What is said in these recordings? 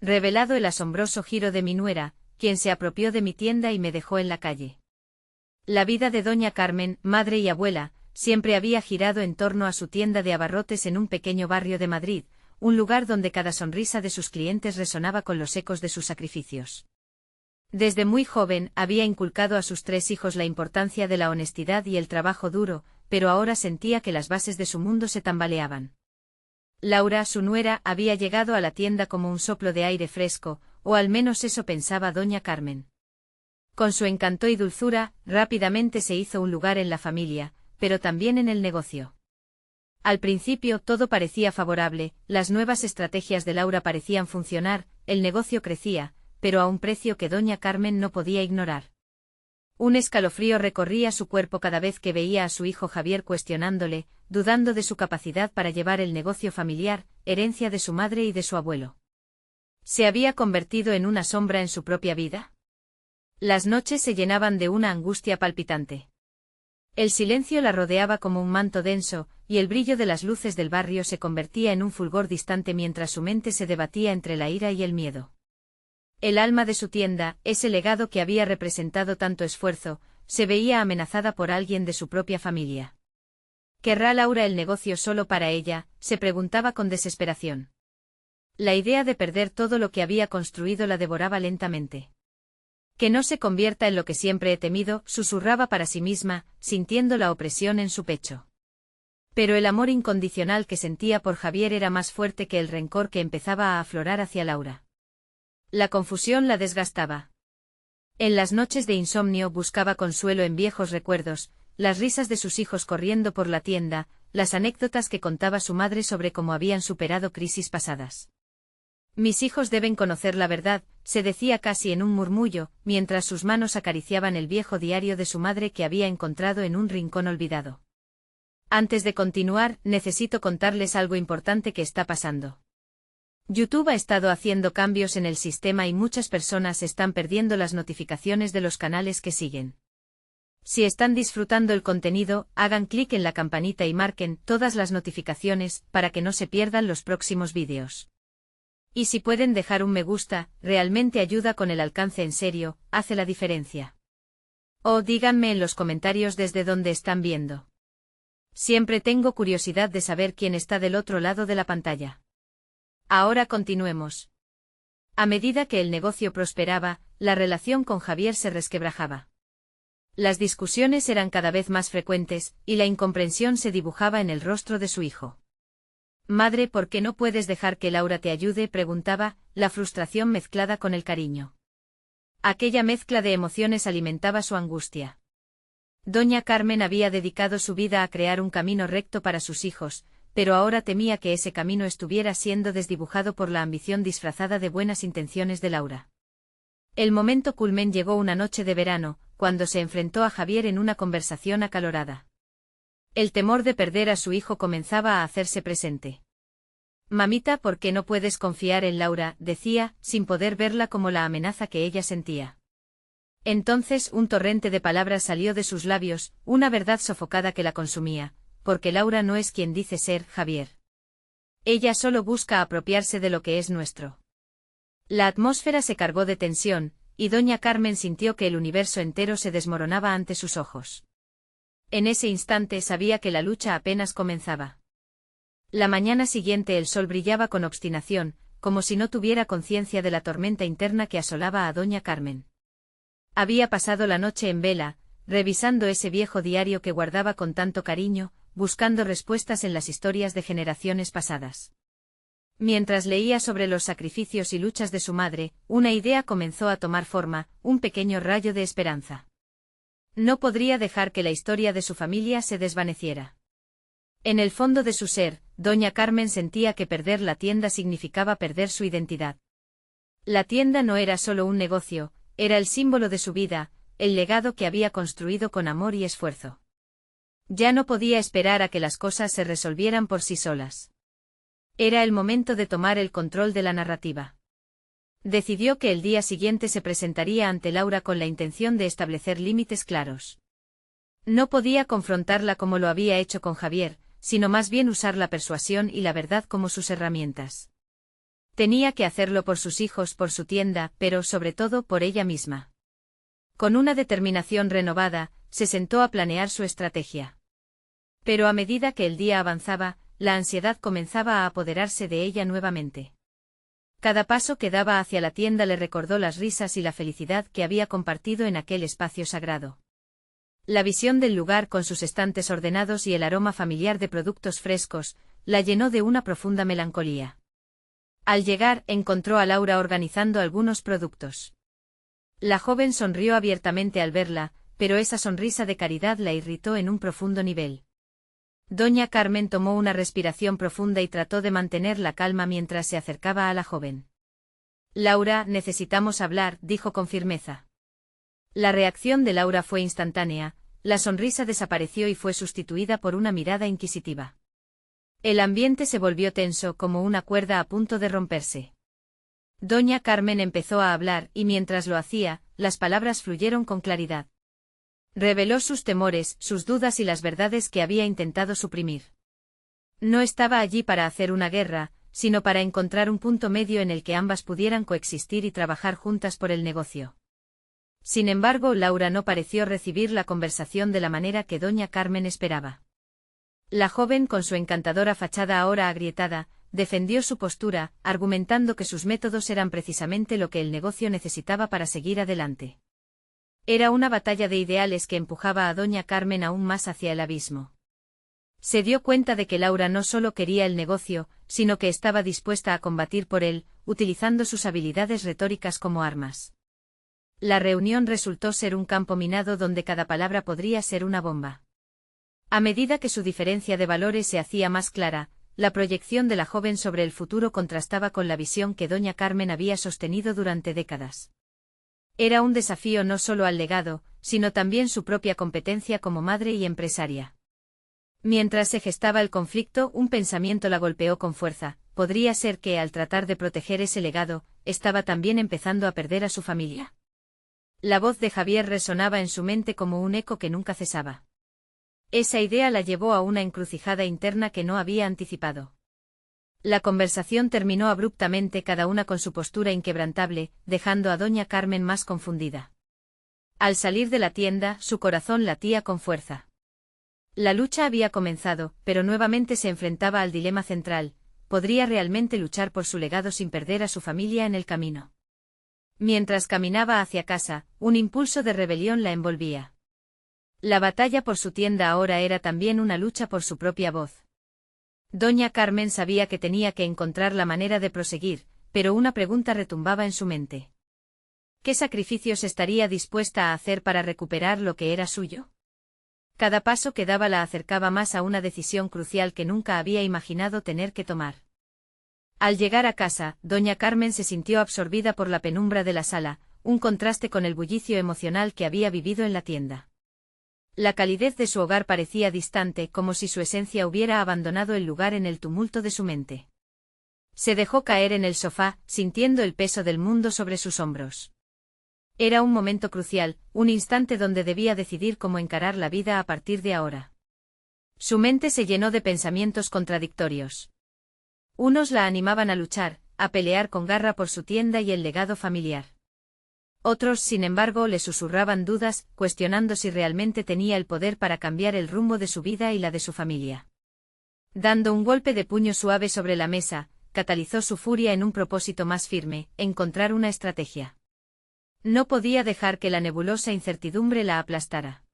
Revelado el asombroso giro de mi nuera, quien se apropió de mi tienda y me dejó en la calle. La vida de doña Carmen, madre y abuela, siempre había girado en torno a su tienda de abarrotes en un pequeño barrio de Madrid, un lugar donde cada sonrisa de sus clientes resonaba con los ecos de sus sacrificios. Desde muy joven había inculcado a sus 3 hijos la importancia de la honestidad y el trabajo duro, pero ahora sentía que las bases de su mundo se tambaleaban. Laura, su nuera, había llegado a la tienda como un soplo de aire fresco, o al menos eso pensaba doña Carmen. Con su encanto y dulzura, rápidamente se hizo un lugar en la familia, pero también en el negocio. Al principio todo parecía favorable, las nuevas estrategias de Laura parecían funcionar, el negocio crecía, pero a un precio que doña Carmen no podía ignorar. Un escalofrío recorría su cuerpo cada vez que veía a su hijo Javier cuestionándole, dudando de su capacidad para llevar el negocio familiar, herencia de su madre y de su abuelo. ¿Se había convertido en una sombra en su propia vida? Las noches se llenaban de una angustia palpitante. El silencio la rodeaba como un manto denso, y el brillo de las luces del barrio se convertía en un fulgor distante mientras su mente se debatía entre la ira y el miedo. El alma de su tienda, ese legado que había representado tanto esfuerzo, se veía amenazada por alguien de su propia familia. ¿Querrá Laura el negocio solo para ella?, se preguntaba con desesperación. La idea de perder todo lo que había construido la devoraba lentamente. Que no se convierta en lo que siempre he temido, susurraba para sí misma, sintiendo la opresión en su pecho. Pero el amor incondicional que sentía por Javier era más fuerte que el rencor que empezaba a aflorar hacia Laura. La confusión la desgastaba. En las noches de insomnio buscaba consuelo en viejos recuerdos, las risas de sus hijos corriendo por la tienda, las anécdotas que contaba su madre sobre cómo habían superado crisis pasadas. Mis hijos deben conocer la verdad, se decía casi en un murmullo, mientras sus manos acariciaban el viejo diario de su madre que había encontrado en un rincón olvidado. Antes de continuar, necesito contarles algo importante que está pasando. YouTube ha estado haciendo cambios en el sistema y muchas personas están perdiendo las notificaciones de los canales que siguen. Si están disfrutando el contenido, hagan clic en la campanita y marquen todas las notificaciones para que no se pierdan los próximos vídeos. Y si pueden dejar un me gusta, realmente ayuda con el alcance en serio, hace la diferencia. O díganme en los comentarios desde dónde están viendo. Siempre tengo curiosidad de saber quién está del otro lado de la pantalla. Ahora continuemos. A medida que el negocio prosperaba, la relación con Javier se resquebrajaba. Las discusiones eran cada vez más frecuentes, y la incomprensión se dibujaba en el rostro de su hijo. Madre, ¿por qué no puedes dejar que Laura te ayude?, preguntaba, la frustración mezclada con el cariño. Aquella mezcla de emociones alimentaba su angustia. Doña Carmen había dedicado su vida a crear un camino recto para sus hijos, pero ahora temía que ese camino estuviera siendo desdibujado por la ambición disfrazada de buenas intenciones de Laura. El momento culmen llegó una noche de verano, cuando se enfrentó a Javier en una conversación acalorada. El temor de perder a su hijo comenzaba a hacerse presente. Mamita, ¿por qué no puedes confiar en Laura?, decía, sin poder verla como la amenaza que ella sentía. Entonces un torrente de palabras salió de sus labios, una verdad sofocada que la consumía. Porque Laura no es quien dice ser, Javier. Ella solo busca apropiarse de lo que es nuestro. La atmósfera se cargó de tensión, y doña Carmen sintió que el universo entero se desmoronaba ante sus ojos. En ese instante sabía que la lucha apenas comenzaba. La mañana siguiente el sol brillaba con obstinación, como si no tuviera conciencia de la tormenta interna que asolaba a doña Carmen. Había pasado la noche en vela, revisando ese viejo diario que guardaba con tanto cariño, buscando respuestas en las historias de generaciones pasadas. Mientras leía sobre los sacrificios y luchas de su madre, una idea comenzó a tomar forma, un pequeño rayo de esperanza. No podría dejar que la historia de su familia se desvaneciera. En el fondo de su ser, doña Carmen sentía que perder la tienda significaba perder su identidad. La tienda no era solo un negocio, era el símbolo de su vida, el legado que había construido con amor y esfuerzo. Ya no podía esperar a que las cosas se resolvieran por sí solas. Era el momento de tomar el control de la narrativa. Decidió que el día siguiente se presentaría ante Laura con la intención de establecer límites claros. No podía confrontarla como lo había hecho con Javier, sino más bien usar la persuasión y la verdad como sus herramientas. Tenía que hacerlo por sus hijos, por su tienda, pero sobre todo por ella misma. Con una determinación renovada, se sentó a planear su estrategia. Pero a medida que el día avanzaba, la ansiedad comenzaba a apoderarse de ella nuevamente. Cada paso que daba hacia la tienda le recordó las risas y la felicidad que había compartido en aquel espacio sagrado. La visión del lugar con sus estantes ordenados y el aroma familiar de productos frescos, la llenó de una profunda melancolía. Al llegar, encontró a Laura organizando algunos productos. La joven sonrió abiertamente al verla, pero esa sonrisa de caridad la irritó en un profundo nivel. Doña Carmen tomó una respiración profunda y trató de mantener la calma mientras se acercaba a la joven. Laura, necesitamos hablar, dijo con firmeza. La reacción de Laura fue instantánea, la sonrisa desapareció y fue sustituida por una mirada inquisitiva. El ambiente se volvió tenso como una cuerda a punto de romperse. Doña Carmen empezó a hablar y mientras lo hacía, las palabras fluyeron con claridad. Reveló sus temores, sus dudas y las verdades que había intentado suprimir. No estaba allí para hacer una guerra, sino para encontrar un punto medio en el que ambas pudieran coexistir y trabajar juntas por el negocio. Sin embargo, Laura no pareció recibir la conversación de la manera que doña Carmen esperaba. La joven, con su encantadora fachada ahora agrietada, defendió su postura, argumentando que sus métodos eran precisamente lo que el negocio necesitaba para seguir adelante. Era una batalla de ideales que empujaba a doña Carmen aún más hacia el abismo. Se dio cuenta de que Laura no solo quería el negocio, sino que estaba dispuesta a combatir por él, utilizando sus habilidades retóricas como armas. La reunión resultó ser un campo minado donde cada palabra podría ser una bomba. A medida que su diferencia de valores se hacía más clara, la proyección de la joven sobre el futuro contrastaba con la visión que doña Carmen había sostenido durante décadas. Era un desafío no solo al legado, sino también su propia competencia como madre y empresaria. Mientras se gestaba el conflicto, un pensamiento la golpeó con fuerza. Podría ser que, al tratar de proteger ese legado, estaba también empezando a perder a su familia. La voz de Javier resonaba en su mente como un eco que nunca cesaba. Esa idea la llevó a una encrucijada interna que no había anticipado. La conversación terminó abruptamente, cada una con su postura inquebrantable, dejando a doña Carmen más confundida. Al salir de la tienda, su corazón latía con fuerza. La lucha había comenzado, pero nuevamente se enfrentaba al dilema central: ¿podría realmente luchar por su legado sin perder a su familia en el camino? Mientras caminaba hacia casa, un impulso de rebelión la envolvía. La batalla por su tienda ahora era también una lucha por su propia voz. Doña Carmen sabía que tenía que encontrar la manera de proseguir, pero una pregunta retumbaba en su mente. ¿Qué sacrificios estaría dispuesta a hacer para recuperar lo que era suyo? Cada paso que daba la acercaba más a una decisión crucial que nunca había imaginado tener que tomar. Al llegar a casa, doña Carmen se sintió absorbida por la penumbra de la sala, un contraste con el bullicio emocional que había vivido en la tienda. La calidez de su hogar parecía distante, como si su esencia hubiera abandonado el lugar en el tumulto de su mente. Se dejó caer en el sofá, sintiendo el peso del mundo sobre sus hombros. Era un momento crucial, un instante donde debía decidir cómo encarar la vida a partir de ahora. Su mente se llenó de pensamientos contradictorios. Unos la animaban a luchar, a pelear con garra por su tienda y el legado familiar. Otros, sin embargo, le susurraban dudas, cuestionando si realmente tenía el poder para cambiar el rumbo de su vida y la de su familia. Dando un golpe de puño suave sobre la mesa, catalizó su furia en un propósito más firme: encontrar una estrategia. No podía dejar que la nebulosa incertidumbre la aplastara.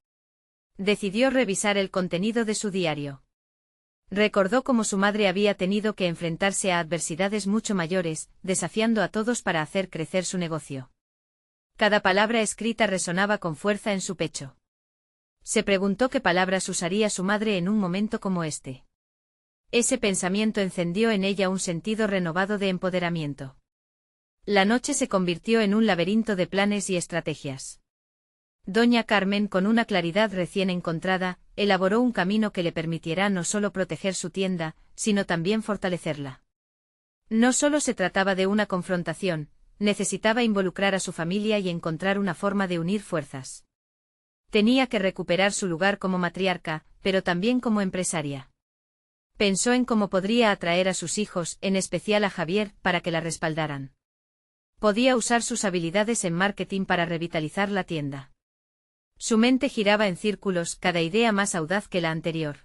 Decidió revisar el contenido de su diario. Recordó cómo su madre había tenido que enfrentarse a adversidades mucho mayores, desafiando a todos para hacer crecer su negocio. Cada palabra escrita resonaba con fuerza en su pecho. Se preguntó qué palabras usaría su madre en un momento como este. Ese pensamiento encendió en ella un sentido renovado de empoderamiento. La noche se convirtió en un laberinto de planes y estrategias. Doña Carmen, con una claridad recién encontrada, elaboró un camino que le permitiera no solo proteger su tienda, sino también fortalecerla. No solo se trataba de una confrontación, necesitaba involucrar a su familia y encontrar una forma de unir fuerzas. Tenía que recuperar su lugar como matriarca, pero también como empresaria. Pensó en cómo podría atraer a sus hijos, en especial a Javier, para que la respaldaran. Podía usar sus habilidades en marketing para revitalizar la tienda. Su mente giraba en círculos, cada idea más audaz que la anterior.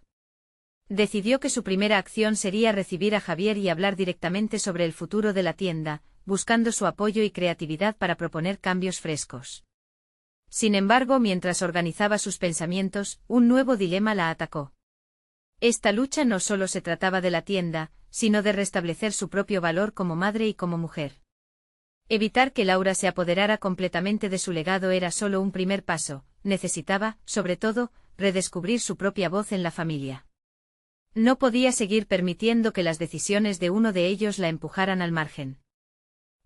Decidió que su primera acción sería recibir a Javier y hablar directamente sobre el futuro de la tienda, buscando su apoyo y creatividad para proponer cambios frescos. Sin embargo, mientras organizaba sus pensamientos, un nuevo dilema la atacó. Esta lucha no solo se trataba de la tienda, sino de restablecer su propio valor como madre y como mujer. Evitar que Laura se apoderara completamente de su legado era solo un primer paso, necesitaba, sobre todo, redescubrir su propia voz en la familia. No podía seguir permitiendo que las decisiones de uno de ellos la empujaran al margen.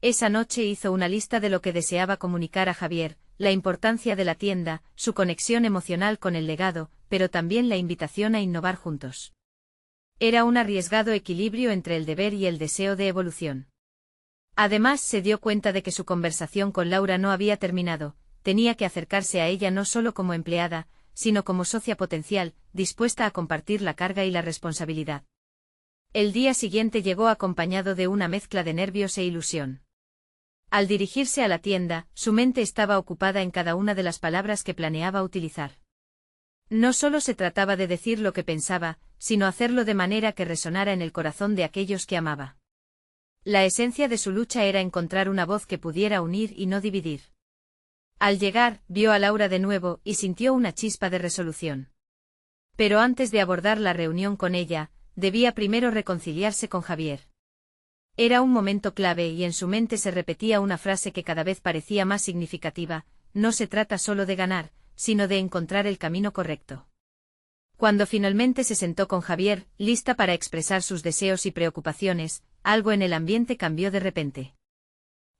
Esa noche hizo una lista de lo que deseaba comunicar a Javier, la importancia de la tienda, su conexión emocional con el legado, pero también la invitación a innovar juntos. Era un arriesgado equilibrio entre el deber y el deseo de evolución. Además, se dio cuenta de que su conversación con Laura no había terminado, tenía que acercarse a ella no solo como empleada, sino como socia potencial, dispuesta a compartir la carga y la responsabilidad. El día siguiente llegó acompañado de una mezcla de nervios e ilusión. Al dirigirse a la tienda, su mente estaba ocupada en cada una de las palabras que planeaba utilizar. No solo se trataba de decir lo que pensaba, sino hacerlo de manera que resonara en el corazón de aquellos que amaba. La esencia de su lucha era encontrar una voz que pudiera unir y no dividir. Al llegar, vio a Laura de nuevo y sintió una chispa de resolución. Pero antes de abordar la reunión con ella, debía primero reconciliarse con Javier. Era un momento clave y en su mente se repetía una frase que cada vez parecía más significativa: no se trata solo de ganar, sino de encontrar el camino correcto. Cuando finalmente se sentó con Javier, lista para expresar sus deseos y preocupaciones, algo en el ambiente cambió de repente.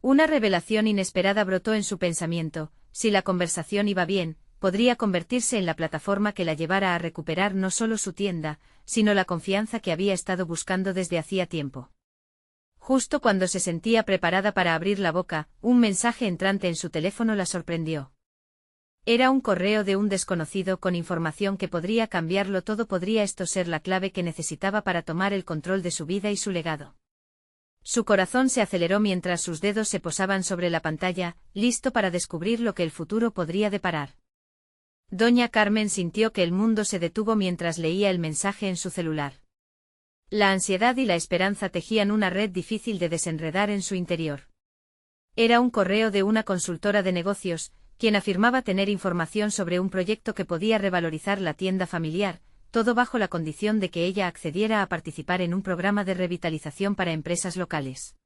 Una revelación inesperada brotó en su pensamiento: si la conversación iba bien, podría convertirse en la plataforma que la llevara a recuperar no solo su tienda, sino la confianza que había estado buscando desde hacía tiempo. Justo cuando se sentía preparada para abrir la boca, un mensaje entrante en su teléfono la sorprendió. Era un correo de un desconocido con información que podría cambiarlo todo. ¿Podría esto ser la clave que necesitaba para tomar el control de su vida y su legado? Su corazón se aceleró mientras sus dedos se posaban sobre la pantalla, listo para descubrir lo que el futuro podría deparar. Doña Carmen sintió que el mundo se detuvo mientras leía el mensaje en su celular. La ansiedad y la esperanza tejían una red difícil de desenredar en su interior. Era un correo de una consultora de negocios, quien afirmaba tener información sobre un proyecto que podía revalorizar la tienda familiar, todo bajo la condición de que ella accediera a participar en un programa de revitalización para empresas locales.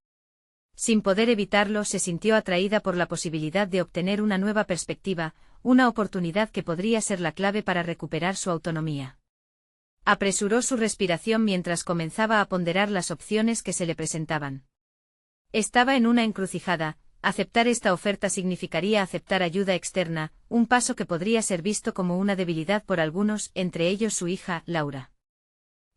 Sin poder evitarlo, se sintió atraída por la posibilidad de obtener una nueva perspectiva, una oportunidad que podría ser la clave para recuperar su autonomía. Apresuró su respiración mientras comenzaba a ponderar las opciones que se le presentaban. Estaba en una encrucijada. Aceptar esta oferta significaría aceptar ayuda externa, un paso que podría ser visto como una debilidad por algunos, entre ellos su hija, Laura.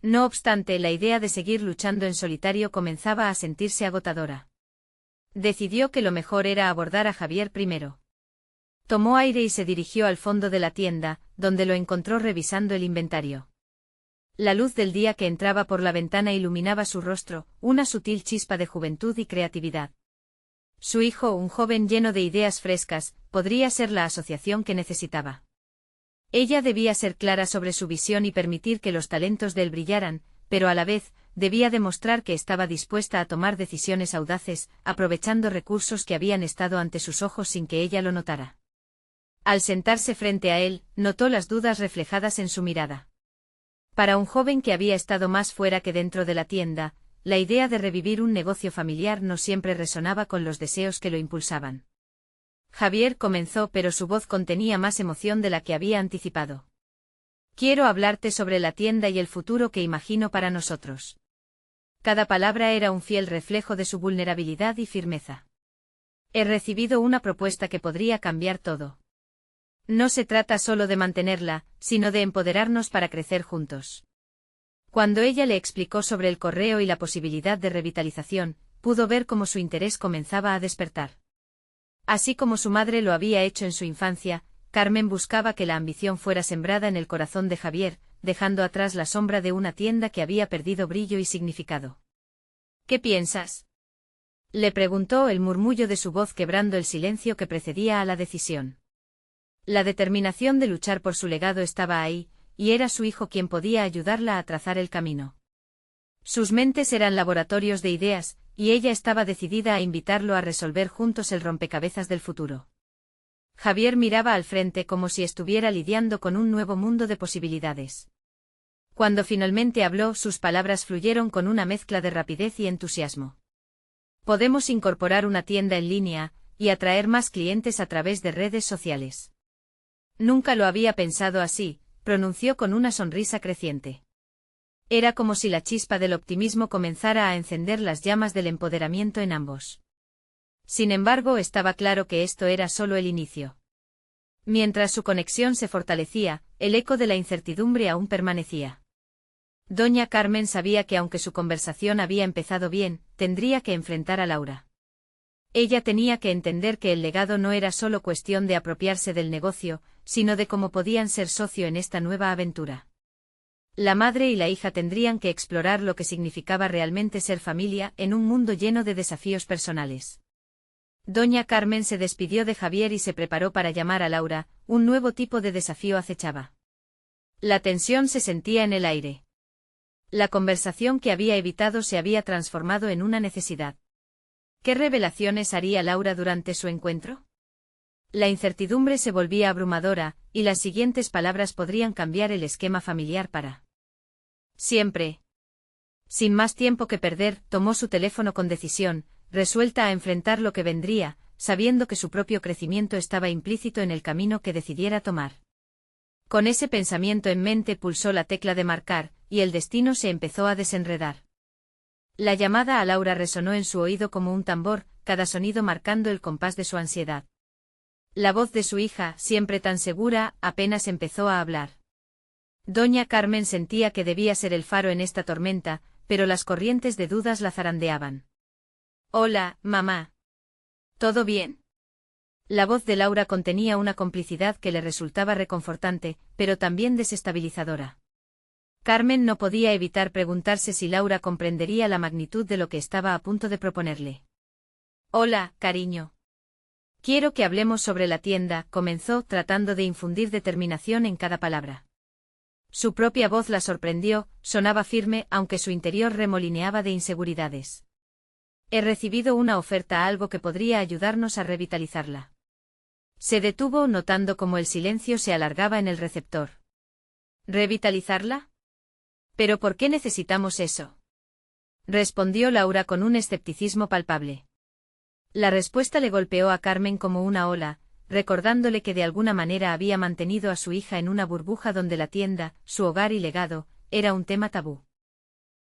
No obstante, la idea de seguir luchando en solitario comenzaba a sentirse agotadora. Decidió que lo mejor era abordar a Javier primero. Tomó aire y se dirigió al fondo de la tienda, donde lo encontró revisando el inventario. La luz del día que entraba por la ventana iluminaba su rostro, una sutil chispa de juventud y creatividad. Su hijo, un joven lleno de ideas frescas, podría ser la asociación que necesitaba. Ella debía ser clara sobre su visión y permitir que los talentos de él brillaran, pero a la vez, debía demostrar que estaba dispuesta a tomar decisiones audaces, aprovechando recursos que habían estado ante sus ojos sin que ella lo notara. Al sentarse frente a él, notó las dudas reflejadas en su mirada. Para un joven que había estado más fuera que dentro de la tienda, la idea de revivir un negocio familiar no siempre resonaba con los deseos que lo impulsaban. Javier comenzó, pero su voz contenía más emoción de la que había anticipado. Quiero hablarte sobre la tienda y el futuro que imagino para nosotros. Cada palabra era un fiel reflejo de su vulnerabilidad y firmeza. He recibido una propuesta que podría cambiar todo. No se trata solo de mantenerla, sino de empoderarnos para crecer juntos. Cuando ella le explicó sobre el correo y la posibilidad de revitalización, pudo ver cómo su interés comenzaba a despertar. Así como su madre lo había hecho en su infancia, Carmen buscaba que la ambición fuera sembrada en el corazón de Javier, dejando atrás la sombra de una tienda que había perdido brillo y significado. ¿Qué piensas?, le preguntó, el murmullo de su voz quebrando el silencio que precedía a la decisión. La determinación de luchar por su legado estaba ahí, y era su hijo quien podía ayudarla a trazar el camino. Sus mentes eran laboratorios de ideas, y ella estaba decidida a invitarlo a resolver juntos el rompecabezas del futuro. Javier miraba al frente como si estuviera lidiando con un nuevo mundo de posibilidades. Cuando finalmente habló, sus palabras fluyeron con una mezcla de rapidez y entusiasmo. Podemos incorporar una tienda en línea, y atraer más clientes a través de redes sociales. Nunca lo había pensado así, pronunció con una sonrisa creciente. Era como si la chispa del optimismo comenzara a encender las llamas del empoderamiento en ambos. Sin embargo, estaba claro que esto era solo el inicio. Mientras su conexión se fortalecía, el eco de la incertidumbre aún permanecía. Doña Carmen sabía que aunque su conversación había empezado bien, tendría que enfrentar a Laura. Ella tenía que entender que el legado no era solo cuestión de apropiarse del negocio, sino de cómo podían ser socio en esta nueva aventura. La madre y la hija tendrían que explorar lo que significaba realmente ser familia en un mundo lleno de desafíos personales. Doña Carmen se despidió de Javier y se preparó para llamar a Laura. Un nuevo tipo de desafío acechaba. La tensión se sentía en el aire. La conversación que había evitado se había transformado en una necesidad. ¿Qué revelaciones haría Laura durante su encuentro? La incertidumbre se volvía abrumadora, y las siguientes palabras podrían cambiar el esquema familiar para siempre. Sin más tiempo que perder, tomó su teléfono con decisión, resuelta a enfrentar lo que vendría, sabiendo que su propio crecimiento estaba implícito en el camino que decidiera tomar. Con ese pensamiento en mente pulsó la tecla de marcar, y el destino se empezó a desenredar. La llamada a Laura resonó en su oído como un tambor, cada sonido marcando el compás de su ansiedad. La voz de su hija, siempre tan segura, apenas empezó a hablar. Doña Carmen sentía que debía ser el faro en esta tormenta, pero las corrientes de dudas la zarandeaban. «Hola, mamá. ¿Todo bien?». La voz de Laura contenía una complicidad que le resultaba reconfortante, pero también desestabilizadora. Carmen no podía evitar preguntarse si Laura comprendería la magnitud de lo que estaba a punto de proponerle. «Hola, cariño. Quiero que hablemos sobre la tienda», comenzó, tratando de infundir determinación en cada palabra. Su propia voz la sorprendió, sonaba firme, aunque su interior remolineaba de inseguridades. «He recibido una oferta, algo que podría ayudarnos a revitalizarla». Se detuvo, notando cómo el silencio se alargaba en el receptor. ¿Revitalizarla? ¿Pero por qué necesitamos eso?, respondió Laura con un escepticismo palpable. La respuesta le golpeó a Carmen como una ola, recordándole que de alguna manera había mantenido a su hija en una burbuja donde la tienda, su hogar y legado, era un tema tabú.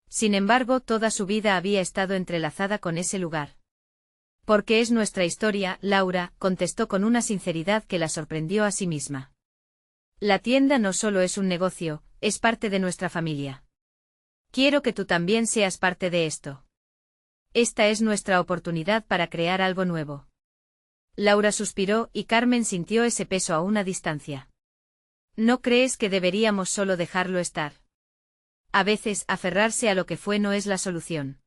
Sin embargo, toda su vida había estado entrelazada con ese lugar. «Porque es nuestra historia, Laura», contestó con una sinceridad que la sorprendió a sí misma. «La tienda no solo es un negocio, es parte de nuestra familia. Quiero que tú también seas parte de esto. Esta es nuestra oportunidad para crear algo nuevo». Laura suspiró y Carmen sintió ese peso a una distancia. «¿No crees que deberíamos solo dejarlo estar? A veces, aferrarse a lo que fue no es la solución».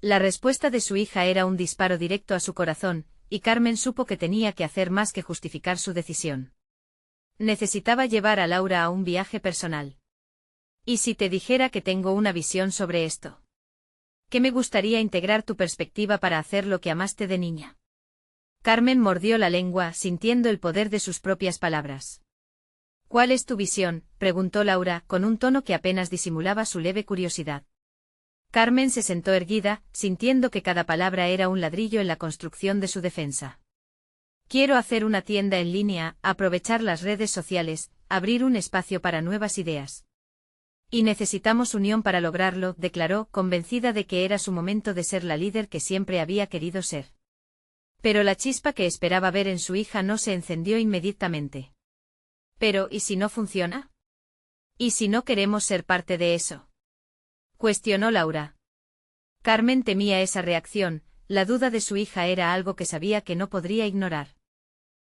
La respuesta de su hija era un disparo directo a su corazón, y Carmen supo que tenía que hacer más que justificar su decisión. Necesitaba llevar a Laura a un viaje personal. «¿Y si te dijera que tengo una visión sobre esto? Que me gustaría integrar tu perspectiva para hacer lo que amaste de niña». Carmen mordió la lengua, sintiendo el poder de sus propias palabras. «¿Cuál es tu visión?», preguntó Laura, con un tono que apenas disimulaba su leve curiosidad. Carmen se sentó erguida, sintiendo que cada palabra era un ladrillo en la construcción de su defensa. «Quiero hacer una tienda en línea, aprovechar las redes sociales, abrir un espacio para nuevas ideas. Y necesitamos unión para lograrlo», declaró, convencida de que era su momento de ser la líder que siempre había querido ser. Pero la chispa que esperaba ver en su hija no se encendió inmediatamente. «Pero, ¿y si no funciona? ¿Y si no queremos ser parte de eso?», cuestionó Laura. Carmen temía esa reacción, la duda de su hija era algo que sabía que no podría ignorar.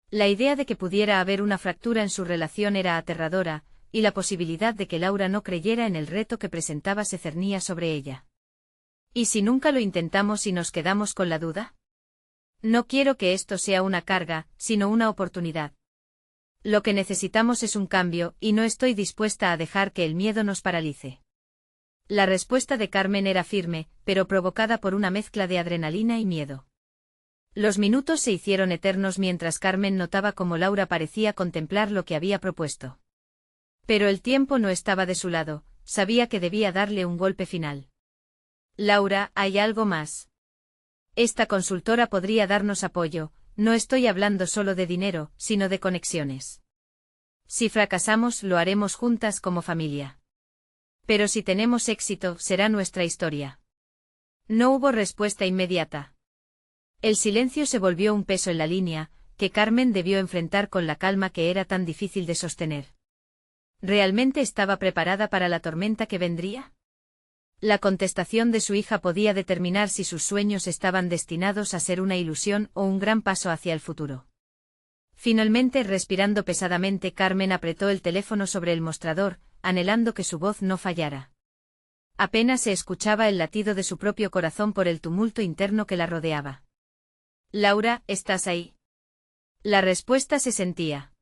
La idea de que pudiera haber una fractura en su relación era aterradora, y la posibilidad de que Laura no creyera en el reto que presentaba se cernía sobre ella. ¿Y si nunca lo intentamos y nos quedamos con la duda? No quiero que esto sea una carga, sino una oportunidad. Lo que necesitamos es un cambio, y no estoy dispuesta a dejar que el miedo nos paralice. La respuesta de Carmen era firme, pero provocada por una mezcla de adrenalina y miedo. Los minutos se hicieron eternos mientras Carmen notaba cómo Laura parecía contemplar lo que había propuesto. Pero el tiempo no estaba de su lado, sabía que debía darle un golpe final. Laura, hay algo más. Esta consultora podría darnos apoyo, no estoy hablando solo de dinero, sino de conexiones. Si fracasamos, lo haremos juntas como familia. Pero si tenemos éxito, será nuestra historia. No hubo respuesta inmediata. El silencio se volvió un peso en la línea, que Carmen debió enfrentar con la calma que era tan difícil de sostener. ¿Realmente estaba preparada para la tormenta que vendría? La contestación de su hija podía determinar si sus sueños estaban destinados a ser una ilusión o un gran paso hacia el futuro. Finalmente, respirando pesadamente, Carmen apretó el teléfono sobre el mostrador, anhelando que su voz no fallara. Apenas se escuchaba el latido de su propio corazón por el tumulto interno que la rodeaba. Laura, ¿estás ahí? La respuesta se sentía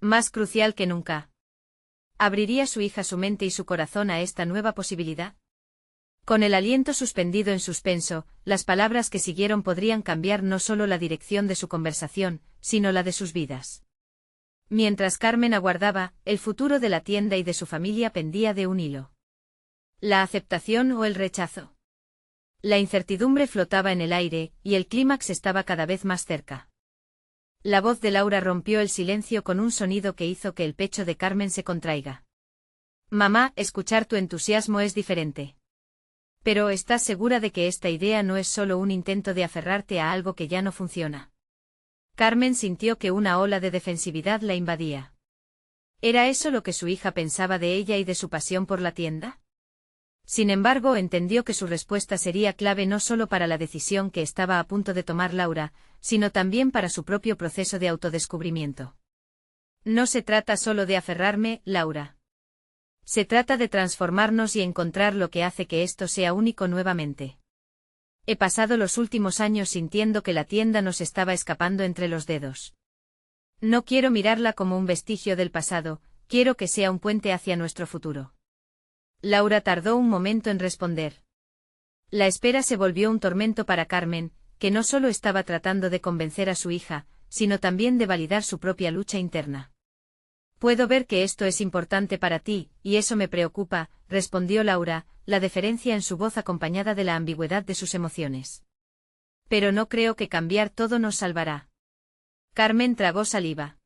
más crucial que nunca. ¿Abriría su hija su mente y su corazón a esta nueva posibilidad? Con el aliento suspendido en suspenso, las palabras que siguieron podrían cambiar no solo la dirección de su conversación, sino la de sus vidas. Mientras Carmen aguardaba, el futuro de la tienda y de su familia pendía de un hilo. ¿La aceptación o el rechazo? La incertidumbre flotaba en el aire, y el clímax estaba cada vez más cerca. La voz de Laura rompió el silencio con un sonido que hizo que el pecho de Carmen se contraiga. Mamá, escuchar tu entusiasmo es diferente. Pero ¿estás segura de que esta idea no es solo un intento de aferrarte a algo que ya no funciona? Carmen sintió que una ola de defensividad la invadía. ¿Era eso lo que su hija pensaba de ella y de su pasión por la tienda? Sin embargo, entendió que su respuesta sería clave no solo para la decisión que estaba a punto de tomar Laura, sino también para su propio proceso de autodescubrimiento. No se trata solo de aferrarme, Laura. Se trata de transformarnos y encontrar lo que hace que esto sea único nuevamente. He pasado los últimos años sintiendo que la tienda nos estaba escapando entre los dedos. No quiero mirarla como un vestigio del pasado, quiero que sea un puente hacia nuestro futuro. Laura tardó un momento en responder. La espera se volvió un tormento para Carmen, que no solo estaba tratando de convencer a su hija, sino también de validar su propia lucha interna. Puedo ver que esto es importante para ti, y eso me preocupa, respondió Laura, la deferencia en su voz acompañada de la ambigüedad de sus emociones. Pero no creo que cambiar todo nos salvará. Carmen tragó saliva.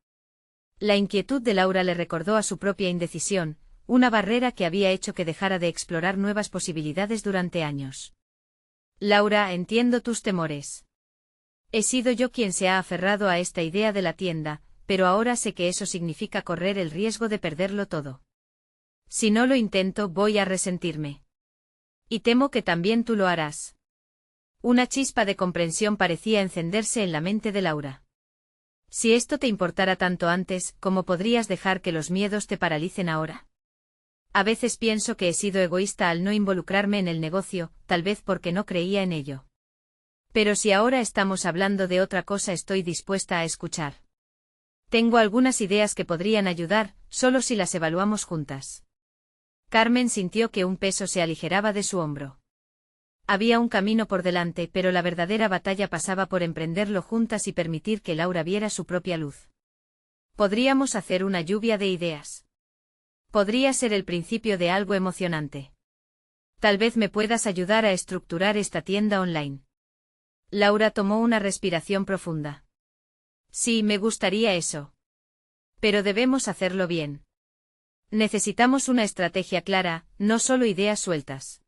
La inquietud de Laura le recordó a su propia indecisión, una barrera que había hecho que dejara de explorar nuevas posibilidades durante años. Laura, entiendo tus temores. He sido yo quien se ha aferrado a esta idea de la tienda, pero ahora sé que eso significa correr el riesgo de perderlo todo. Si no lo intento, voy a resentirme. Y temo que también tú lo harás. Una chispa de comprensión parecía encenderse en la mente de Laura. Si esto te importara tanto antes, ¿cómo podrías dejar que los miedos te paralicen ahora? A veces pienso que he sido egoísta al no involucrarme en el negocio, tal vez porque no creía en ello. Pero si ahora estamos hablando de otra cosa, estoy dispuesta a escuchar. Tengo algunas ideas que podrían ayudar, solo si las evaluamos juntas. Carmen sintió que un peso se aligeraba de su hombro. Había un camino por delante, pero la verdadera batalla pasaba por emprenderlo juntas y permitir que Laura viera su propia luz. Podríamos hacer una lluvia de ideas. Podría ser el principio de algo emocionante. Tal vez me puedas ayudar a estructurar esta tienda online. Laura tomó una respiración profunda. Sí, me gustaría eso. Pero debemos hacerlo bien. Necesitamos una estrategia clara, no solo ideas sueltas.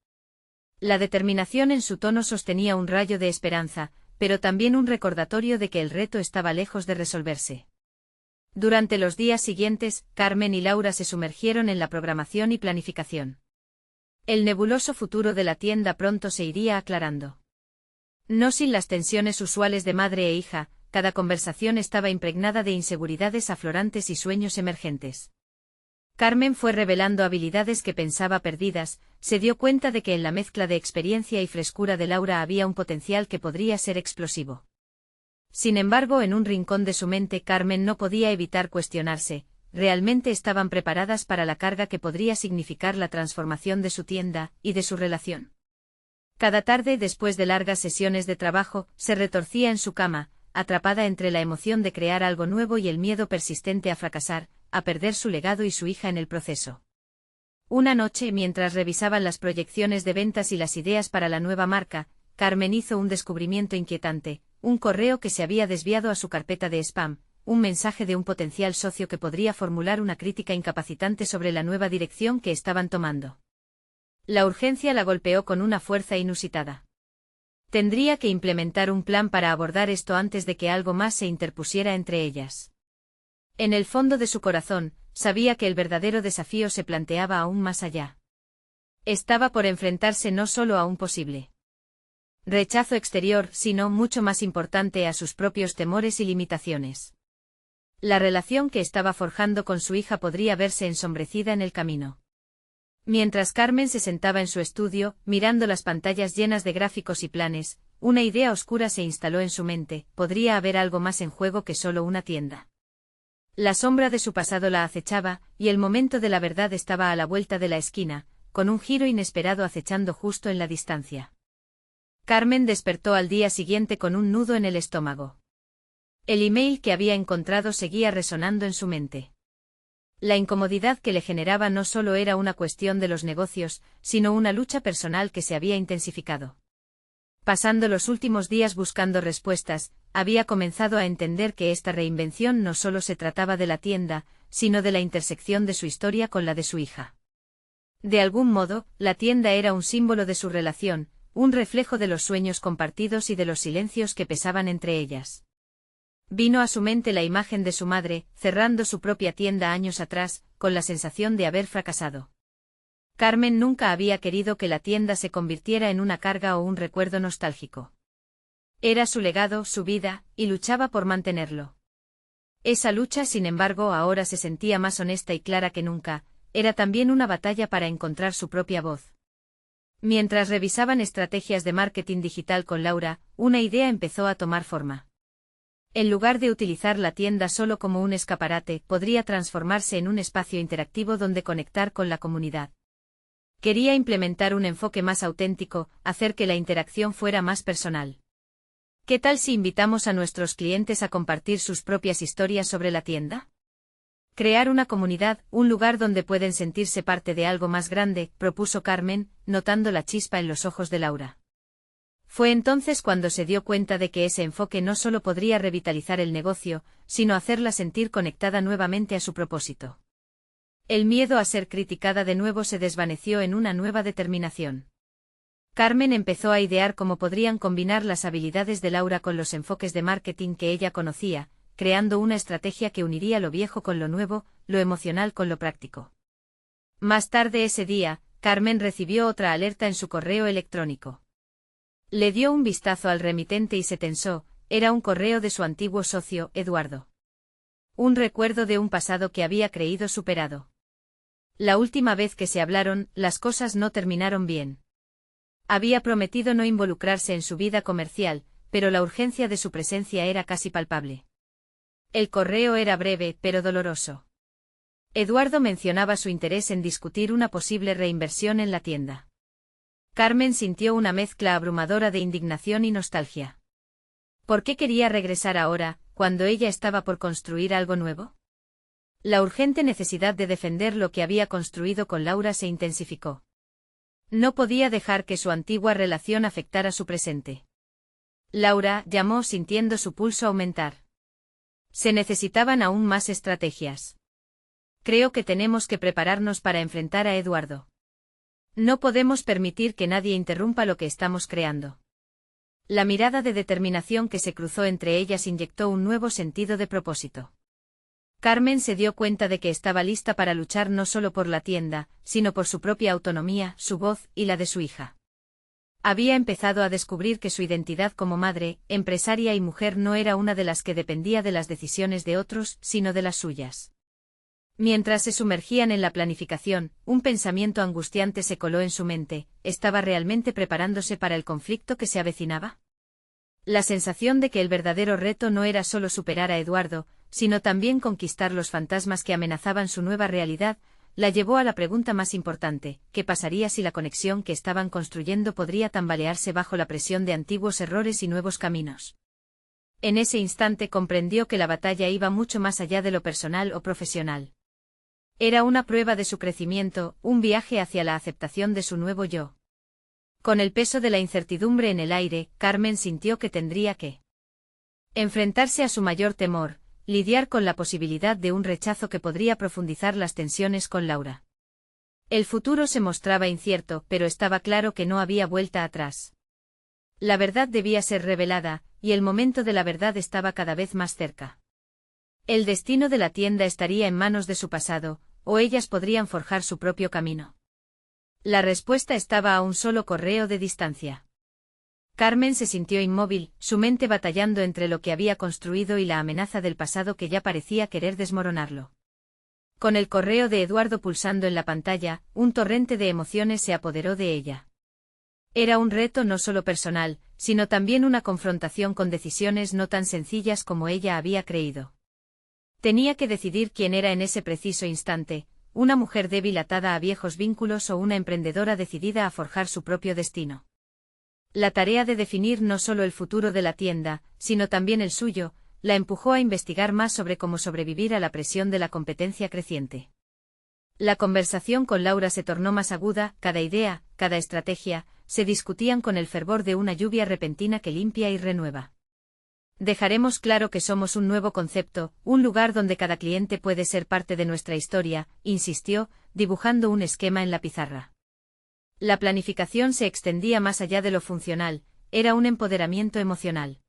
La determinación en su tono sostenía un rayo de esperanza, pero también un recordatorio de que el reto estaba lejos de resolverse. Durante los días siguientes, Carmen y Laura se sumergieron en la programación y planificación. El nebuloso futuro de la tienda pronto se iría aclarando. No sin las tensiones usuales de madre e hija, cada conversación estaba impregnada de inseguridades aflorantes y sueños emergentes. Carmen fue revelando habilidades que pensaba perdidas, se dio cuenta de que en la mezcla de experiencia y frescura de Laura había un potencial que podría ser explosivo. Sin embargo, en un rincón de su mente Carmen no podía evitar cuestionarse, ¿realmente estaban preparadas para la carga que podría significar la transformación de su tienda y de su relación? Cada tarde, después de largas sesiones de trabajo, se retorcía en su cama, atrapada entre la emoción de crear algo nuevo y el miedo persistente a fracasar, a perder su legado y su hija en el proceso. Una noche, mientras revisaban las proyecciones de ventas y las ideas para la nueva marca, Carmen hizo un descubrimiento inquietante, un correo que se había desviado a su carpeta de spam, un mensaje de un potencial socio que podría formular una crítica incapacitante sobre la nueva dirección que estaban tomando. La urgencia la golpeó con una fuerza inusitada. Tendría que implementar un plan para abordar esto antes de que algo más se interpusiera entre ellas. En el fondo de su corazón, sabía que el verdadero desafío se planteaba aún más allá. Estaba por enfrentarse no solo a un posible rechazo exterior, sino, mucho más importante, a sus propios temores y limitaciones. La relación que estaba forjando con su hija podría verse ensombrecida en el camino. Mientras Carmen se sentaba en su estudio, mirando las pantallas llenas de gráficos y planes, una idea oscura se instaló en su mente: podría haber algo más en juego que solo una tienda. La sombra de su pasado la acechaba, y el momento de la verdad estaba a la vuelta de la esquina, con un giro inesperado acechando justo en la distancia. Carmen despertó al día siguiente con un nudo en el estómago. El email que había encontrado seguía resonando en su mente. La incomodidad que le generaba no solo era una cuestión de los negocios, sino una lucha personal que se había intensificado. Pasando los últimos días buscando respuestas, había comenzado a entender que esta reinvención no solo se trataba de la tienda, sino de la intersección de su historia con la de su hija. De algún modo, la tienda era un símbolo de su relación, un reflejo de los sueños compartidos y de los silencios que pesaban entre ellas. Vino a su mente la imagen de su madre, cerrando su propia tienda años atrás, con la sensación de haber fracasado. Carmen nunca había querido que la tienda se convirtiera en una carga o un recuerdo nostálgico. Era su legado, su vida, y luchaba por mantenerlo. Esa lucha, sin embargo, ahora se sentía más honesta y clara que nunca, era también una batalla para encontrar su propia voz. Mientras revisaban estrategias de marketing digital con Laura, una idea empezó a tomar forma. En lugar de utilizar la tienda solo como un escaparate, podría transformarse en un espacio interactivo donde conectar con la comunidad. Quería implementar un enfoque más auténtico, hacer que la interacción fuera más personal. ¿Qué tal si invitamos a nuestros clientes a compartir sus propias historias sobre la tienda? Crear una comunidad, un lugar donde pueden sentirse parte de algo más grande, propuso Carmen, notando la chispa en los ojos de Laura. Fue entonces cuando se dio cuenta de que ese enfoque no solo podría revitalizar el negocio, sino hacerla sentir conectada nuevamente a su propósito. El miedo a ser criticada de nuevo se desvaneció en una nueva determinación. Carmen empezó a idear cómo podrían combinar las habilidades de Laura con los enfoques de marketing que ella conocía, creando una estrategia que uniría lo viejo con lo nuevo, lo emocional con lo práctico. Más tarde ese día, Carmen recibió otra alerta en su correo electrónico. Le dio un vistazo al remitente y se tensó, era un correo de su antiguo socio, Eduardo. Un recuerdo de un pasado que había creído superado. La última vez que se hablaron, las cosas no terminaron bien. Había prometido no involucrarse en su vida comercial, pero la urgencia de su presencia era casi palpable. El correo era breve, pero doloroso. Eduardo mencionaba su interés en discutir una posible reinversión en la tienda. Carmen sintió una mezcla abrumadora de indignación y nostalgia. ¿Por qué quería regresar ahora, cuando ella estaba por construir algo nuevo? La urgente necesidad de defender lo que había construido con Laura se intensificó. No podía dejar que su antigua relación afectara su presente. Laura, llamó sintiendo su pulso aumentar. Se necesitaban aún más estrategias. Creo que tenemos que prepararnos para enfrentar a Eduardo. No podemos permitir que nadie interrumpa lo que estamos creando. La mirada de determinación que se cruzó entre ellas inyectó un nuevo sentido de propósito. Carmen se dio cuenta de que estaba lista para luchar no solo por la tienda, sino por su propia autonomía, su voz y la de su hija. Había empezado a descubrir que su identidad como madre, empresaria y mujer no era una de las que dependía de las decisiones de otros, sino de las suyas. Mientras se sumergían en la planificación, un pensamiento angustiante se coló en su mente. ¿Estaba realmente preparándose para el conflicto que se avecinaba? La sensación de que el verdadero reto no era solo superar a Eduardo, sino también conquistar los fantasmas que amenazaban su nueva realidad, la llevó a la pregunta más importante: ¿qué pasaría si la conexión que estaban construyendo podría tambalearse bajo la presión de antiguos errores y nuevos caminos? En ese instante comprendió que la batalla iba mucho más allá de lo personal o profesional. Era una prueba de su crecimiento, un viaje hacia la aceptación de su nuevo yo. Con el peso de la incertidumbre en el aire, Carmen sintió que tendría que enfrentarse a su mayor temor, lidiar con la posibilidad de un rechazo que podría profundizar las tensiones con Laura. El futuro se mostraba incierto, pero estaba claro que no había vuelta atrás. La verdad debía ser revelada, y el momento de la verdad estaba cada vez más cerca. El destino de la tienda estaría en manos de su pasado, o ellas podrían forjar su propio camino. La respuesta estaba a un solo correo de distancia. Carmen se sintió inmóvil, su mente batallando entre lo que había construido y la amenaza del pasado que ya parecía querer desmoronarlo. Con el correo de Eduardo pulsando en la pantalla, un torrente de emociones se apoderó de ella. Era un reto no solo personal, sino también una confrontación con decisiones no tan sencillas como ella había creído. Tenía que decidir quién era en ese preciso instante, una mujer débil atada a viejos vínculos o una emprendedora decidida a forjar su propio destino. La tarea de definir no solo el futuro de la tienda, sino también el suyo, la empujó a investigar más sobre cómo sobrevivir a la presión de la competencia creciente. La conversación con Laura se tornó más aguda, cada idea, cada estrategia, se discutían con el fervor de una lluvia repentina que limpia y renueva. Dejaremos claro que somos un nuevo concepto, un lugar donde cada cliente puede ser parte de nuestra historia, insistió, dibujando un esquema en la pizarra. La planificación se extendía más allá de lo funcional, era un empoderamiento emocional.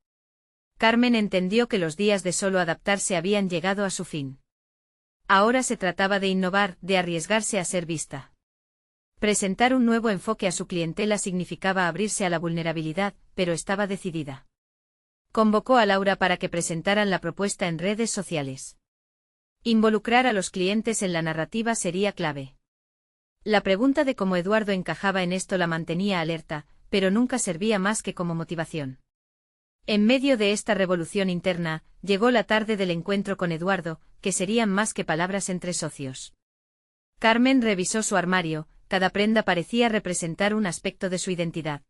Carmen entendió que los días de solo adaptarse habían llegado a su fin. Ahora se trataba de innovar, de arriesgarse a ser vista. Presentar un nuevo enfoque a su clientela significaba abrirse a la vulnerabilidad, pero estaba decidida. Convocó a Laura para que presentaran la propuesta en redes sociales. Involucrar a los clientes en la narrativa sería clave. La pregunta de cómo Eduardo encajaba en esto la mantenía alerta, pero nunca servía más que como motivación. En medio de esta revolución interna, llegó la tarde del encuentro con Eduardo, que serían más que palabras entre socios. Carmen revisó su armario, cada prenda parecía representar un aspecto de su identidad.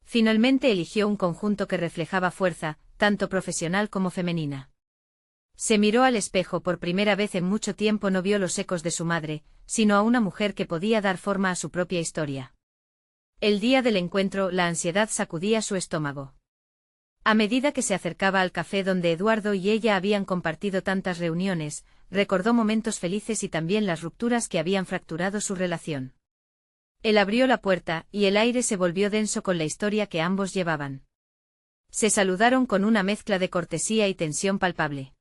Finalmente eligió un conjunto que reflejaba fuerza, tanto profesional como femenina. Se miró al espejo. Por primera vez en mucho tiempo no vio los ecos de su madre, sino a una mujer que podía dar forma a su propia historia. El día del encuentro, la ansiedad sacudía su estómago. A medida que se acercaba al café donde Eduardo y ella habían compartido tantas reuniones, recordó momentos felices y también las rupturas que habían fracturado su relación. Él abrió la puerta, y el aire se volvió denso con la historia que ambos llevaban. Se saludaron con una mezcla de cortesía y tensión palpable.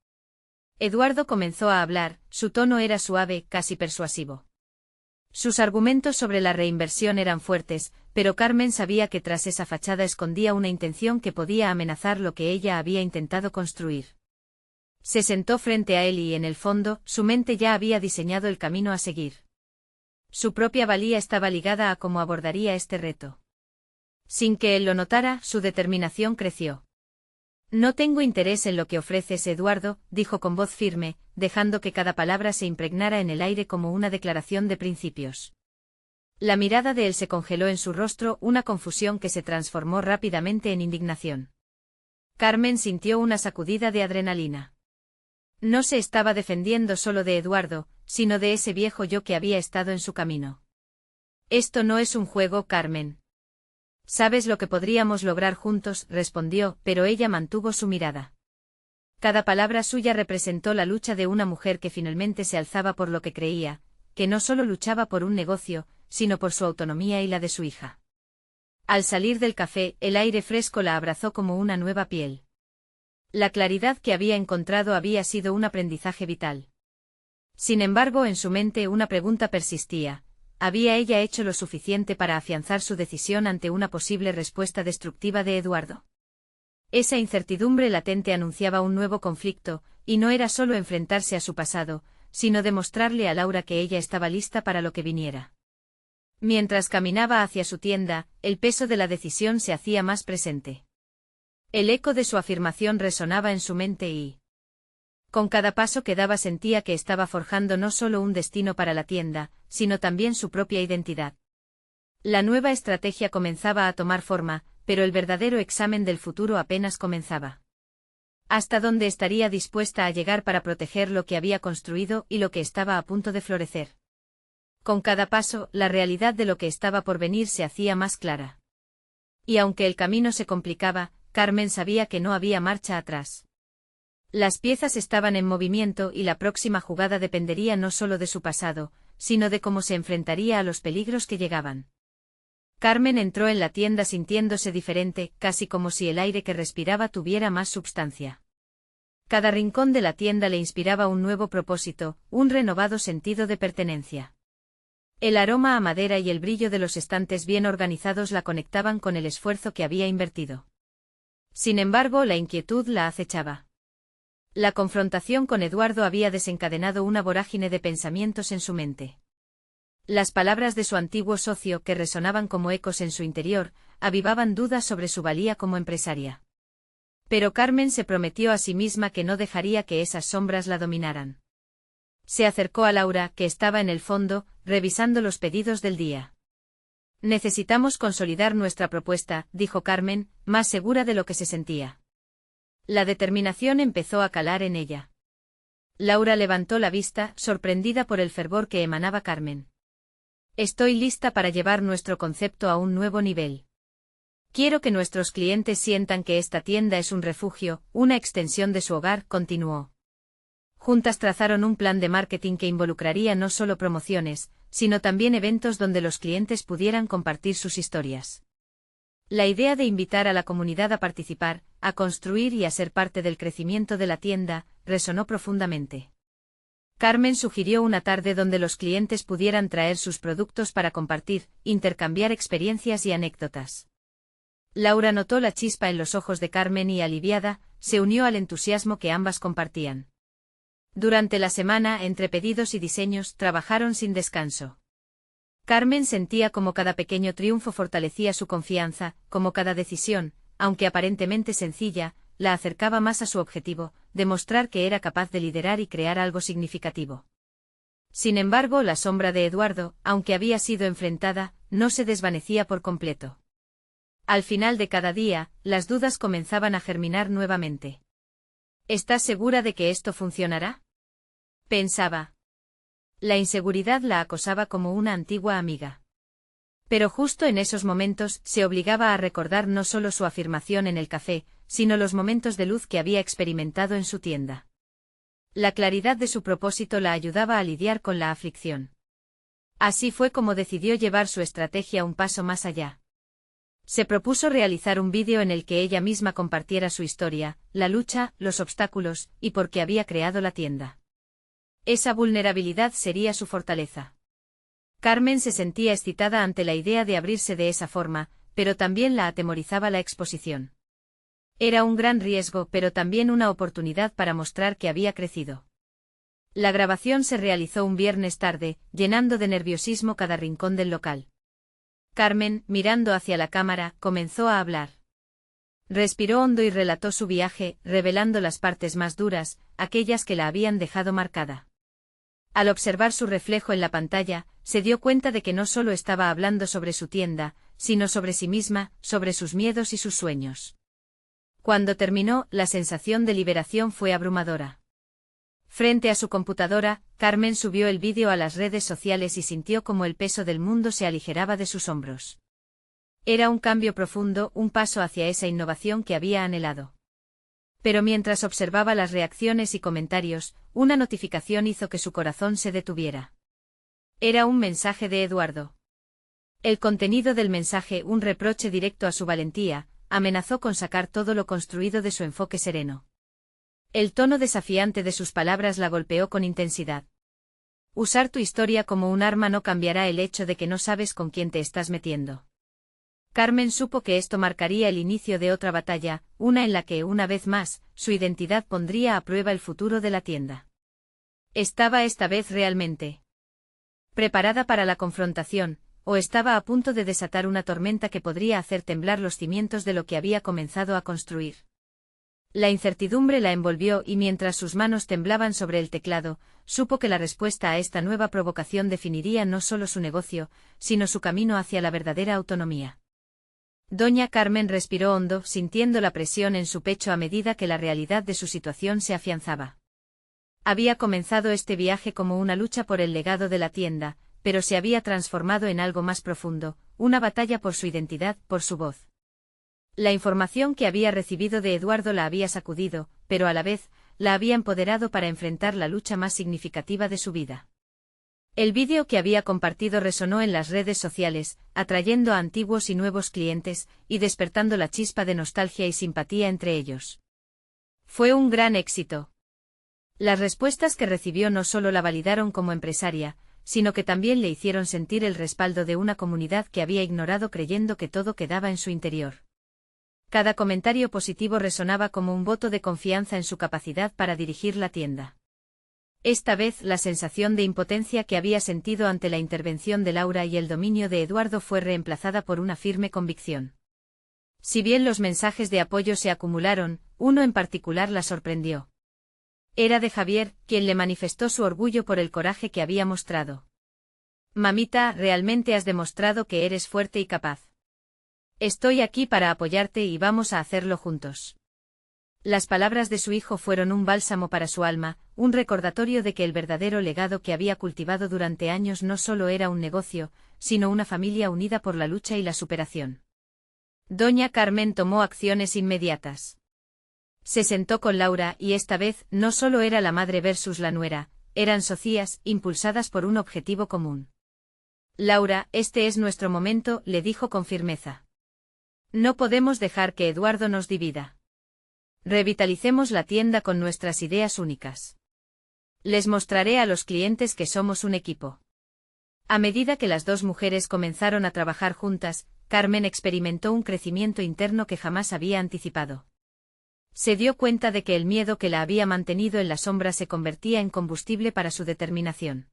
Eduardo comenzó a hablar, su tono era suave, casi persuasivo. Sus argumentos sobre la reinversión eran fuertes, pero Carmen sabía que tras esa fachada escondía una intención que podía amenazar lo que ella había intentado construir. Se sentó frente a él y, en el fondo, su mente ya había diseñado el camino a seguir. Su propia valía estaba ligada a cómo abordaría este reto. Sin que él lo notara, su determinación creció. No tengo interés en lo que ofreces, Eduardo, dijo con voz firme, dejando que cada palabra se impregnara en el aire como una declaración de principios. La mirada de él se congeló en su rostro, una confusión que se transformó rápidamente en indignación. Carmen sintió una sacudida de adrenalina. No se estaba defendiendo solo de Eduardo, sino de ese viejo yo que había estado en su camino. Esto no es un juego, Carmen. Sabes lo que podríamos lograr juntos, respondió, pero ella mantuvo su mirada. Cada palabra suya representó la lucha de una mujer que finalmente se alzaba por lo que creía, que no solo luchaba por un negocio, sino por su autonomía y la de su hija. Al salir del café, el aire fresco la abrazó como una nueva piel. La claridad que había encontrado había sido un aprendizaje vital. Sin embargo, en su mente una pregunta persistía. ¿Había ella hecho lo suficiente para afianzar su decisión ante una posible respuesta destructiva de Eduardo? Esa incertidumbre latente anunciaba un nuevo conflicto, y no era solo enfrentarse a su pasado, sino de mostrarle a Laura que ella estaba lista para lo que viniera. Mientras caminaba hacia su tienda, el peso de la decisión se hacía más presente. El eco de su afirmación resonaba en su mente y, con cada paso que daba, sentía que estaba forjando no solo un destino para la tienda, sino también su propia identidad. La nueva estrategia comenzaba a tomar forma, pero el verdadero examen del futuro apenas comenzaba. ¿Hasta dónde estaría dispuesta a llegar para proteger lo que había construido y lo que estaba a punto de florecer? Con cada paso, la realidad de lo que estaba por venir se hacía más clara. Y aunque el camino se complicaba, Carmen sabía que no había marcha atrás. Las piezas estaban en movimiento y la próxima jugada dependería no solo de su pasado, sino de cómo se enfrentaría a los peligros que llegaban. Carmen entró en la tienda sintiéndose diferente, casi como si el aire que respiraba tuviera más substancia. Cada rincón de la tienda le inspiraba un nuevo propósito, un renovado sentido de pertenencia. El aroma a madera y el brillo de los estantes bien organizados la conectaban con el esfuerzo que había invertido. Sin embargo, la inquietud la acechaba. La confrontación con Eduardo había desencadenado una vorágine de pensamientos en su mente. Las palabras de su antiguo socio, que resonaban como ecos en su interior, avivaban dudas sobre su valía como empresaria. Pero Carmen se prometió a sí misma que no dejaría que esas sombras la dominaran. Se acercó a Laura, que estaba en el fondo, revisando los pedidos del día. «Necesitamos consolidar nuestra propuesta», dijo Carmen, más segura de lo que se sentía. La determinación empezó a calar en ella. Laura levantó la vista, sorprendida por el fervor que emanaba Carmen. «Estoy lista para llevar nuestro concepto a un nuevo nivel. Quiero que nuestros clientes sientan que esta tienda es un refugio, una extensión de su hogar», continuó. Juntas trazaron un plan de marketing que involucraría no solo promociones, sino también eventos donde los clientes pudieran compartir sus historias. La idea de invitar a la comunidad a participar, a construir y a ser parte del crecimiento de la tienda, resonó profundamente. Carmen sugirió una tarde donde los clientes pudieran traer sus productos para compartir, intercambiar experiencias y anécdotas. Laura notó la chispa en los ojos de Carmen y, aliviada, se unió al entusiasmo que ambas compartían. Durante la semana, entre pedidos y diseños, trabajaron sin descanso. Carmen sentía como cada pequeño triunfo fortalecía su confianza, como cada decisión, aunque aparentemente sencilla, la acercaba más a su objetivo, demostrar que era capaz de liderar y crear algo significativo. Sin embargo, la sombra de Eduardo, aunque había sido enfrentada, no se desvanecía por completo. Al final de cada día, las dudas comenzaban a germinar nuevamente. ¿Estás segura de que esto funcionará?, pensaba. La inseguridad la acosaba como una antigua amiga. Pero justo en esos momentos se obligaba a recordar no solo su afirmación en el café, sino los momentos de luz que había experimentado en su tienda. La claridad de su propósito la ayudaba a lidiar con la aflicción. Así fue como decidió llevar su estrategia un paso más allá. Se propuso realizar un vídeo en el que ella misma compartiera su historia, la lucha, los obstáculos, y por qué había creado la tienda. Esa vulnerabilidad sería su fortaleza. Carmen se sentía excitada ante la idea de abrirse de esa forma, pero también la atemorizaba la exposición. Era un gran riesgo, pero también una oportunidad para mostrar que había crecido. La grabación se realizó un viernes tarde, llenando de nerviosismo cada rincón del local. Carmen, mirando hacia la cámara, comenzó a hablar. Respiró hondo y relató su viaje, revelando las partes más duras, aquellas que la habían dejado marcada. Al observar su reflejo en la pantalla, se dio cuenta de que no solo estaba hablando sobre su tienda, sino sobre sí misma, sobre sus miedos y sus sueños. Cuando terminó, la sensación de liberación fue abrumadora. Frente a su computadora, Carmen subió el vídeo a las redes sociales y sintió como el peso del mundo se aligeraba de sus hombros. Era un cambio profundo, un paso hacia esa innovación que había anhelado. Pero mientras observaba las reacciones y comentarios, una notificación hizo que su corazón se detuviera. Era un mensaje de Eduardo. El contenido del mensaje, un reproche directo a su valentía, amenazó con sacar todo lo construido de su enfoque sereno. El tono desafiante de sus palabras la golpeó con intensidad. Usar tu historia como un arma no cambiará el hecho de que no sabes con quién te estás metiendo. Carmen supo que esto marcaría el inicio de otra batalla, una en la que, una vez más, su identidad pondría a prueba el futuro de la tienda. ¿Estaba esta vez realmente preparada para la confrontación, o estaba a punto de desatar una tormenta que podría hacer temblar los cimientos de lo que había comenzado a construir? La incertidumbre la envolvió y mientras sus manos temblaban sobre el teclado, supo que la respuesta a esta nueva provocación definiría no solo su negocio, sino su camino hacia la verdadera autonomía. Doña Carmen respiró hondo, sintiendo la presión en su pecho a medida que la realidad de su situación se afianzaba. Había comenzado este viaje como una lucha por el legado de la tienda, pero se había transformado en algo más profundo, una batalla por su identidad, por su voz. La información que había recibido de Eduardo la había sacudido, pero a la vez, la había empoderado para enfrentar la lucha más significativa de su vida. El vídeo que había compartido resonó en las redes sociales, atrayendo a antiguos y nuevos clientes, y despertando la chispa de nostalgia y simpatía entre ellos. Fue un gran éxito. Las respuestas que recibió no solo la validaron como empresaria, sino que también le hicieron sentir el respaldo de una comunidad que había ignorado creyendo que todo quedaba en su interior. Cada comentario positivo resonaba como un voto de confianza en su capacidad para dirigir la tienda. Esta vez la sensación de impotencia que había sentido ante la intervención de Laura y el dominio de Eduardo fue reemplazada por una firme convicción. Si bien los mensajes de apoyo se acumularon, uno en particular la sorprendió. Era de Javier, quien le manifestó su orgullo por el coraje que había mostrado. «Mamita, realmente has demostrado que eres fuerte y capaz. Estoy aquí para apoyarte y vamos a hacerlo juntos». Las palabras de su hijo fueron un bálsamo para su alma, un recordatorio de que el verdadero legado que había cultivado durante años no solo era un negocio, sino una familia unida por la lucha y la superación. Doña Carmen tomó acciones inmediatas. Se sentó con Laura y esta vez no solo era la madre versus la nuera, eran socias, impulsadas por un objetivo común. «Laura, este es nuestro momento», le dijo con firmeza. «No podemos dejar que Eduardo nos divida. Revitalicemos la tienda con nuestras ideas únicas. Les mostraré a los clientes que somos un equipo». A medida que las dos mujeres comenzaron a trabajar juntas, Carmen experimentó un crecimiento interno que jamás había anticipado. Se dio cuenta de que el miedo que la había mantenido en la sombra se convertía en combustible para su determinación.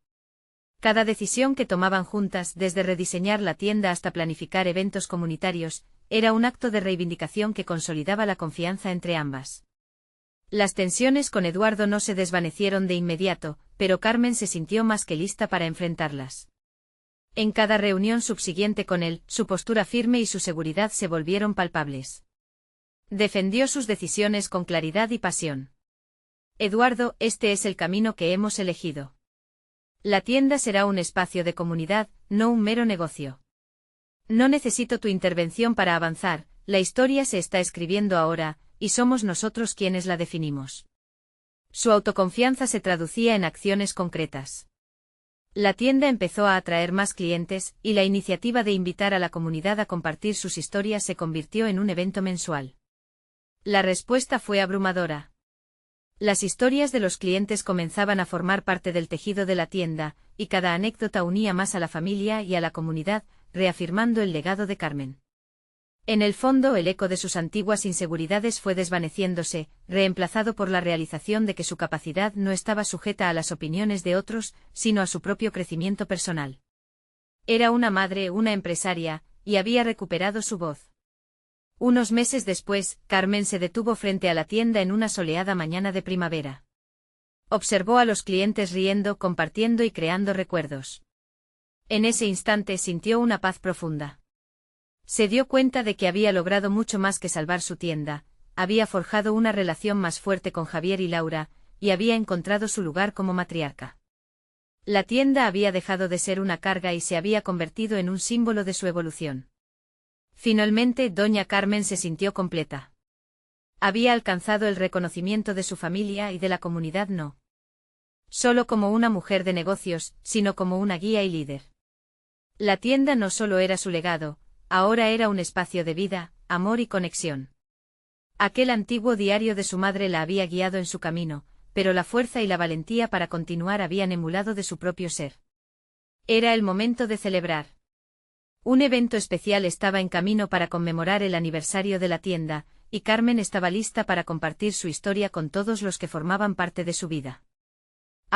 Cada decisión que tomaban juntas, desde rediseñar la tienda hasta planificar eventos comunitarios, era un acto de reivindicación que consolidaba la confianza entre ambas. Las tensiones con Eduardo no se desvanecieron de inmediato, pero Carmen se sintió más que lista para enfrentarlas. En cada reunión subsiguiente con él, su postura firme y su seguridad se volvieron palpables. Defendió sus decisiones con claridad y pasión. «Eduardo, este es el camino que hemos elegido. La tienda será un espacio de comunidad, no un mero negocio. No necesito tu intervención para avanzar, la historia se está escribiendo ahora, y somos nosotros quienes la definimos». Su autoconfianza se traducía en acciones concretas. La tienda empezó a atraer más clientes, y la iniciativa de invitar a la comunidad a compartir sus historias se convirtió en un evento mensual. La respuesta fue abrumadora. Las historias de los clientes comenzaban a formar parte del tejido de la tienda, y cada anécdota unía más a la familia y a la comunidad, reafirmando el legado de Carmen. En el fondo, el eco de sus antiguas inseguridades fue desvaneciéndose, reemplazado por la realización de que su capacidad no estaba sujeta a las opiniones de otros, sino a su propio crecimiento personal. Era una madre, una empresaria, y había recuperado su voz. Unos meses después, Carmen se detuvo frente a la tienda en una soleada mañana de primavera. Observó a los clientes riendo, compartiendo y creando recuerdos. En ese instante sintió una paz profunda. Se dio cuenta de que había logrado mucho más que salvar su tienda, había forjado una relación más fuerte con Javier y Laura, y había encontrado su lugar como matriarca. La tienda había dejado de ser una carga y se había convertido en un símbolo de su evolución. Finalmente, doña Carmen se sintió completa. Había alcanzado el reconocimiento de su familia y de la comunidad no solo como una mujer de negocios, sino como una guía y líder. La tienda no solo era su legado, ahora era un espacio de vida, amor y conexión. Aquel antiguo diario de su madre la había guiado en su camino, pero la fuerza y la valentía para continuar habían emulado de su propio ser. Era el momento de celebrar. Un evento especial estaba en camino para conmemorar el aniversario de la tienda, y Carmen estaba lista para compartir su historia con todos los que formaban parte de su vida.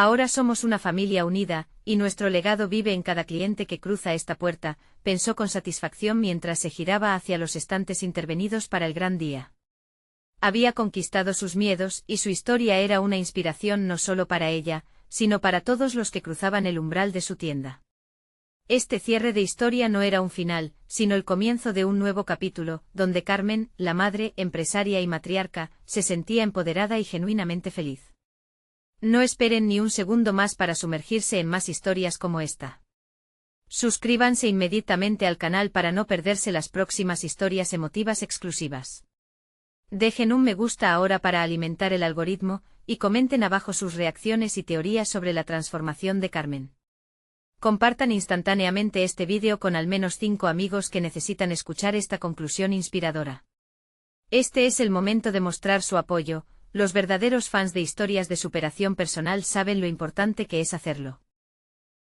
Ahora somos una familia unida, y nuestro legado vive en cada cliente que cruza esta puerta, pensó con satisfacción mientras se giraba hacia los estantes intervenidos para el gran día. Había conquistado sus miedos y su historia era una inspiración no solo para ella, sino para todos los que cruzaban el umbral de su tienda. Este cierre de historia no era un final, sino el comienzo de un nuevo capítulo, donde Carmen, la madre, empresaria y matriarca, se sentía empoderada y genuinamente feliz. No esperen ni un segundo más para sumergirse en más historias como esta. Suscríbanse inmediatamente al canal para no perderse las próximas historias emotivas exclusivas. Dejen un me gusta ahora para alimentar el algoritmo, y comenten abajo sus reacciones y teorías sobre la transformación de Carmen. Compartan instantáneamente este vídeo con al menos 5 amigos que necesitan escuchar esta conclusión inspiradora. Este es el momento de mostrar su apoyo. Los verdaderos fans de historias de superación personal saben lo importante que es hacerlo.